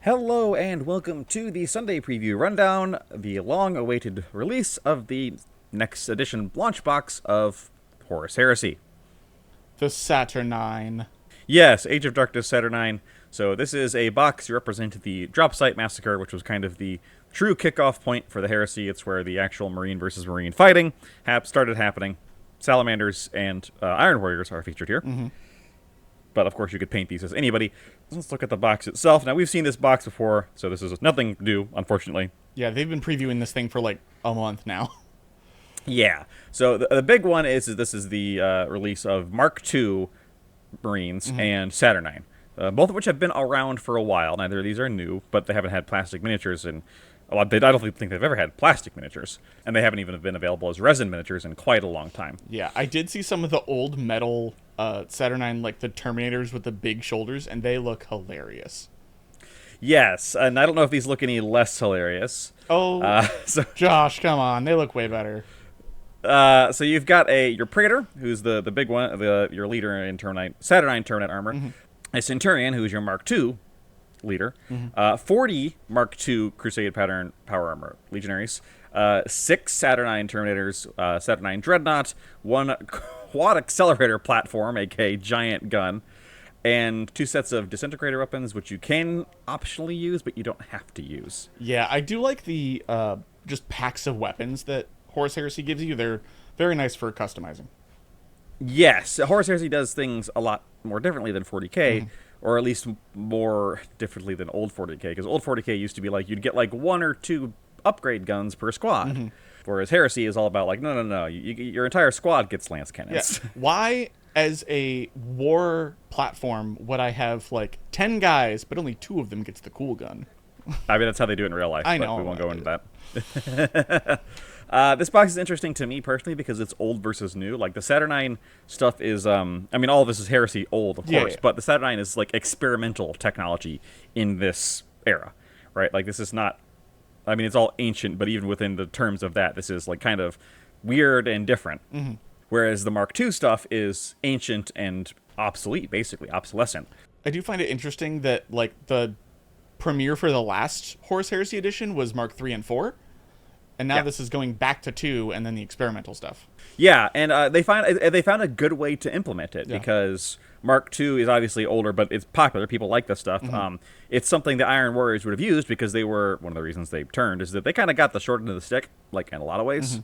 Hello and welcome to the Sunday Preview Rundown, the long-awaited release of the next edition launch box of Horus Heresy. The Saturnine. Yes, Age of Darkness Saturnine. So this is a box to represent the Dropsite Massacre, which was kind of the true kickoff point for the Heresy. It's where the actual Marine versus Marine fighting started happening. Salamanders and Iron Warriors are featured here. Mm-hmm. But of course you could paint these as anybody. Let's look at the box itself. Now we've seen this box before, so this is nothing new, unfortunately. Yeah, they've been previewing this thing for like a month now. Yeah. So the big one is this is the release of Mark II Marines and Saturnine, both of which have been around for a while. Neither of these are new, but they haven't had plastic miniatures in. Well, I don't think they've ever had plastic miniatures, and they haven't even been available as resin miniatures in quite a long time. Yeah, I did see some of the old metal Saturnine, like the Terminators with the big shoulders, and they look hilarious. Yes, and I don't know if these look any less hilarious. Oh, Josh, come on, they look way better. So you've got your Praetor, who's the big one, your leader in Saturnine Terminate armor. A Centurion, who's your Mark II leader. 40 Mark II Crusade pattern power armor legionaries. 6 Saturnine Terminators, Saturnine Dreadnought, 1 quad accelerator platform, aka giant gun, and 2 sets of disintegrator weapons, which you can optionally use, but you don't have to use. Yeah, I do like the just packs of weapons that Horus Heresy gives you. They're very nice for customizing. Yes, Horus Heresy does things a lot more differently than 40k, or at least more differently than old 40k, because old 40k used to be like you'd get like 1 or 2 upgrade guns per squad, whereas Heresy is all about like, no, your entire squad gets lance cannons. Yeah. Why, as a war platform, would I have like 10 guys, but only 2 of them gets the cool gun? I mean, that's how they do it in real life, I but know. we won't go into that. This box is interesting to me personally because it's old versus new. Like the Saturnine stuff is, I mean, all of this is Heresy old, of course, but the Saturnine is like experimental technology in this era, right? Like this is not, I mean, it's all ancient, but even within the terms of that, this is like kind of weird and different. Whereas the Mark II stuff is ancient and obsolete, basically obsolescent. I do find it interesting that like the premiere for the last Horus Heresy edition was Mark III and 4. And now this is going back to 2 and then the experimental stuff. Yeah, and they found a good way to implement it because Mark II is obviously older, but it's popular. People like this stuff. It's something the Iron Warriors would have used because they were one of the reasons they turned is that they kind of got the short end of the stick, like in a lot of ways.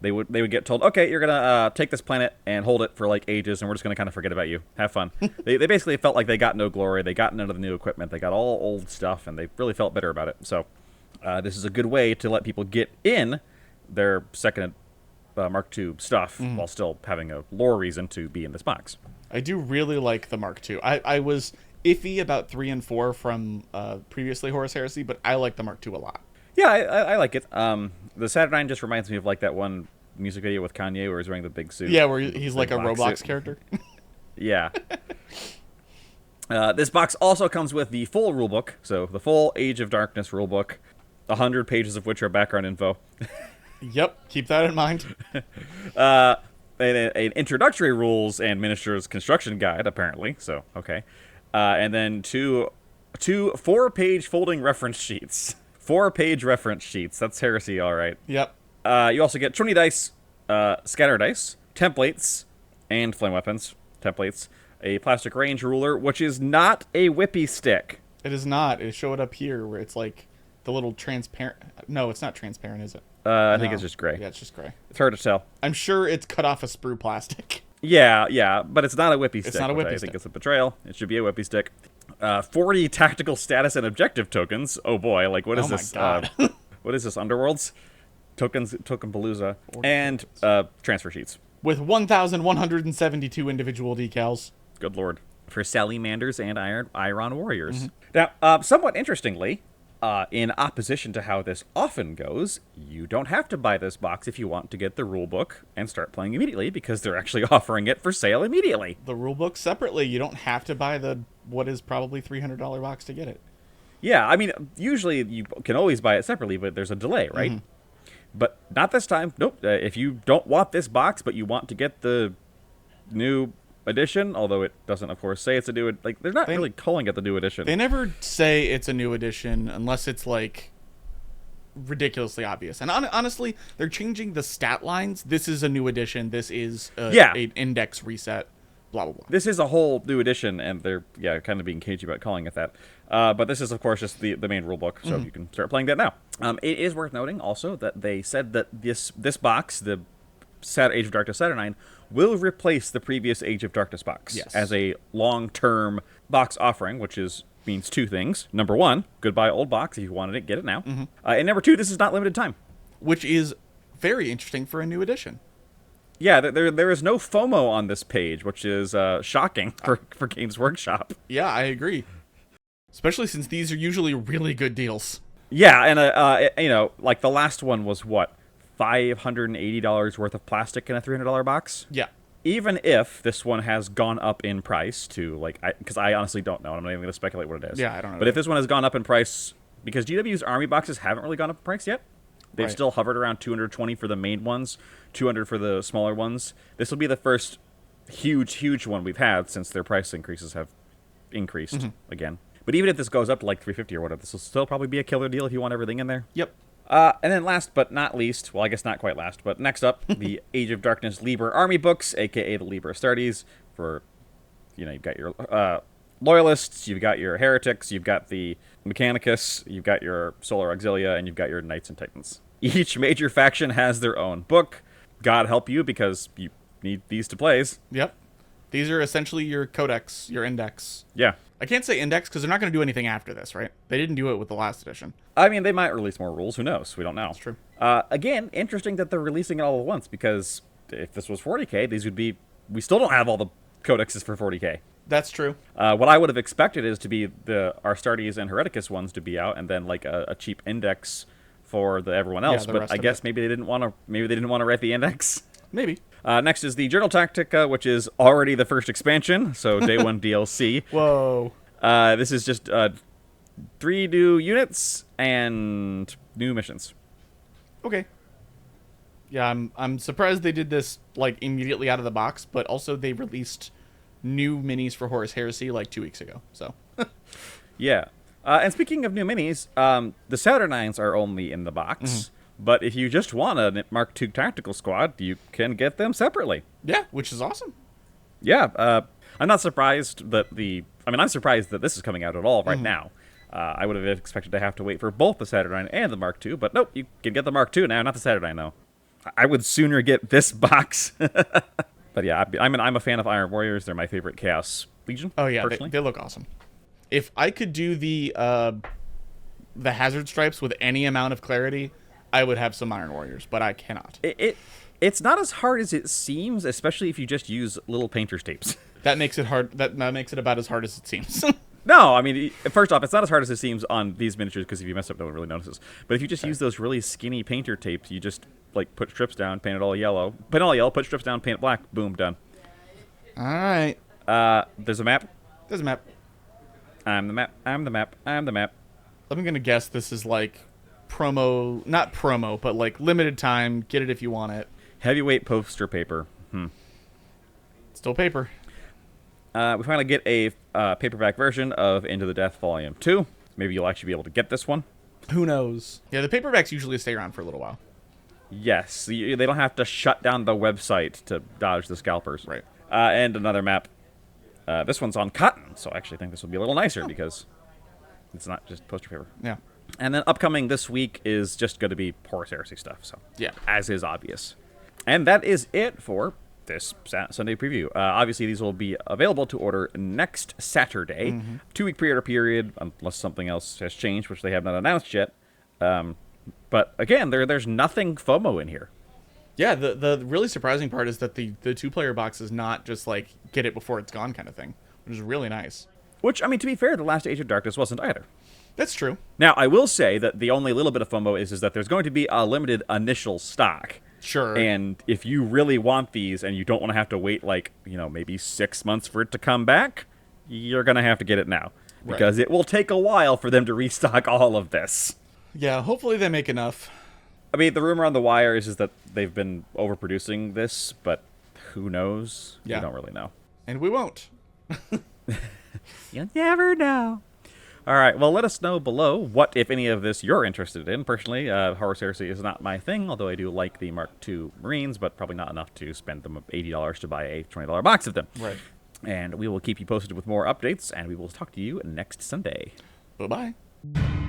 They would get told, okay, you're gonna take this planet and hold it for like ages, and we're just gonna kind of forget about you. Have fun. they basically felt like they got no glory. They got none of the new equipment. They got all old stuff, and they really felt bitter about it. So. This is a good way to let people get in their second Mark II stuff while still having a lore reason to be in this box. I do really like the Mark II. I was iffy about 3 and 4 from previously Horus Heresy, but I like the Mark II a lot. Yeah, I like it. The Saturnine just reminds me of like that one music video with Kanye where he's wearing the big suit. Yeah, where he's like a Roblox character. Yeah. This box also comes with the full rulebook, so the full Age of Darkness rulebook. 100 pages of which are background info. Yep, keep that in mind. An introductory rules and miniatures construction guide, apparently. So, okay. And then two 4-page folding reference sheets. 4-page reference sheets. That's Heresy, all right. Yep. You also get 20 dice, scatter dice, templates, and flame weapons templates. A plastic range ruler, which is not a whippy stick. It is not. It showed up here where it's like the little transparent... No, it's not transparent, is it? I think it's just gray. Yeah, it's just gray. It's hard to tell. I'm sure it's cut off a sprue plastic. Yeah, but it's not a whippy stick. It's not a whippy stick. I think it's a betrayal. It should be a whippy stick. 40 tactical status and objective tokens. Oh boy, like what is this? Oh my god. What is this, Underworlds? Token Palooza. And transfer sheets. With 1,172 individual decals. Good lord. For Salamanders and Iron Warriors. Now, somewhat interestingly... in opposition to how this often goes, you don't have to buy this box if you want to get the rulebook and start playing immediately because they're actually offering it for sale immediately. The rulebook separately. You don't have to buy the what is probably $300 box to get it. Yeah, I mean, usually you can always buy it separately, but there's a delay, right? But not this time. Nope. If you don't want this box, but you want to get the new edition, although it doesn't, of course, say it's a new... Like, they're not really calling it the new edition. They never say it's a new edition unless it's, like, ridiculously obvious. And honestly, they're changing the stat lines. This is a new edition. This is an index reset. Blah, blah, blah. This is a whole new edition, and they're, kind of being cagey about calling it that. But this is, of course, just the main rulebook, so you can start playing that now. It is worth noting, also, that they said that this box, the Age of Darkness Saturnine, will replace the previous Age of Darkness box as a long-term box offering, which means two things. Number one, goodbye old box. If you wanted it, get it now. And number two, this is not limited time. Which is very interesting for a new edition. Yeah, there is no FOMO on this page, which is shocking for Games Workshop. Yeah, I agree. Especially since these are usually really good deals. Yeah, and, like the last one was what? $580 worth of plastic in a $300 box? Yeah. Even if this one has gone up in price to, like, because I honestly don't know, and I'm not even going to speculate what it is. Yeah, I don't know. But if this one has gone up in price, because GW's Army boxes haven't really gone up in price yet. They've still hovered around $220 for the main ones, $200 for the smaller ones. This will be the first huge one we've had since their price increases have increased again. But even if this goes up to like $350 or whatever, this will still probably be a killer deal if you want everything in there. Yep. And then last but not least, well, I guess not quite last, but next up, the Age of Darkness Liber Army books, a.k.a. the Liber Astartes, for, you've got your Loyalists, you've got your Heretics, you've got the Mechanicus, you've got your Solar Auxilia, and you've got your Knights and Titans. Each major faction has their own book. God help you, because you need these to plays. Yep. These are essentially your codex, your index. Yeah. I can't say index because they're not going to do anything after this, right? They didn't do it with the last edition. I mean, they might release more rules. Who knows? We don't know. That's true. Again, interesting that they're releasing it all at once, because if this was 40K, these would be... We still don't have all the codexes for 40K. That's true. What I would have expected is to be the Astartes and Hereticus ones to be out, and then like a cheap index for everyone else. But I guess maybe they didn't want to write the index. Maybe. Next is the Journal Tactica, which is already the first expansion, so day one DLC. Whoa. This is just 3 new units and new missions. Okay. Yeah, I'm surprised they did this like immediately out of the box, but also they released new minis for Horus Heresy like 2 weeks ago. So. Yeah. And speaking of new minis, the Saturnines are only in the box. But if you just want a Mark II Tactical Squad, you can get them separately. Yeah, which is awesome. Yeah, I'm not surprised that I'm surprised that this is coming out at all right now. I would have expected to have to wait for both the Saturnine and the Mark II, but nope, you can get the Mark II now, not the Saturnine, though. I would sooner get this box. But yeah, I'm a fan of Iron Warriors. They're my favorite Chaos Legion. Oh yeah, personally. they look awesome. If I could do the Hazard Stripes with any amount of clarity, I would have some Iron Warriors, but I cannot. It's not as hard as it seems, especially if you just use little painter's tapes. That makes it hard. That makes it about as hard as it seems. No, I mean, first off, it's not as hard as it seems on these miniatures, because if you mess up, no one really notices. But if you just use those really skinny painter tapes, you just like put strips down, paint it all yellow, put strips down, paint it black, boom, done. All right. There's a map. There's a map. I'm the map. I'm the map. I'm the map. I'm gonna guess this is like promo, not promo, but like limited time. Get it if you want it. Heavyweight poster paper. Still paper. We finally get a paperback version of Into the Death Volume 2. Maybe you'll actually be able to get this one. Who knows? Yeah, the paperbacks usually stay around for a little while. Yes, they don't have to shut down the website to dodge the scalpers. Right. And another map. This one's on cotton, so I actually think this will be a little nicer because it's not just poster paper. Yeah. And then upcoming this week is just going to be Horus Heresy stuff, so yeah, as is obvious. And that is it for this Sunday preview. Obviously, these will be available to order next Saturday. 2-week pre-order period, unless something else has changed, which they have not announced yet. But again, there's nothing FOMO in here. Yeah, the really surprising part is that the 2-player box is not just like get it before it's gone kind of thing, which is really nice. Which, I mean, to be fair, the last Age of Darkness wasn't either. That's true. Now, I will say that the only little bit of FOMO is that there's going to be a limited initial stock. Sure. And if you really want these and you don't want to have to wait like, maybe 6 months for it to come back, you're going to have to get it now. Because it will take a while for them to restock all of this. Yeah, hopefully they make enough. I mean, the rumor on the wire is that they've been overproducing this, but who knows? Yeah. You don't really know. And we won't. You never know. All right, well, let us know below what, if any of this, you're interested in. Personally, Horus Heresy is not my thing, although I do like the Mark II Marines, but probably not enough to spend them $80 to buy a $20 box of them. Right. And we will keep you posted with more updates, and we will talk to you next Sunday. Bye-bye.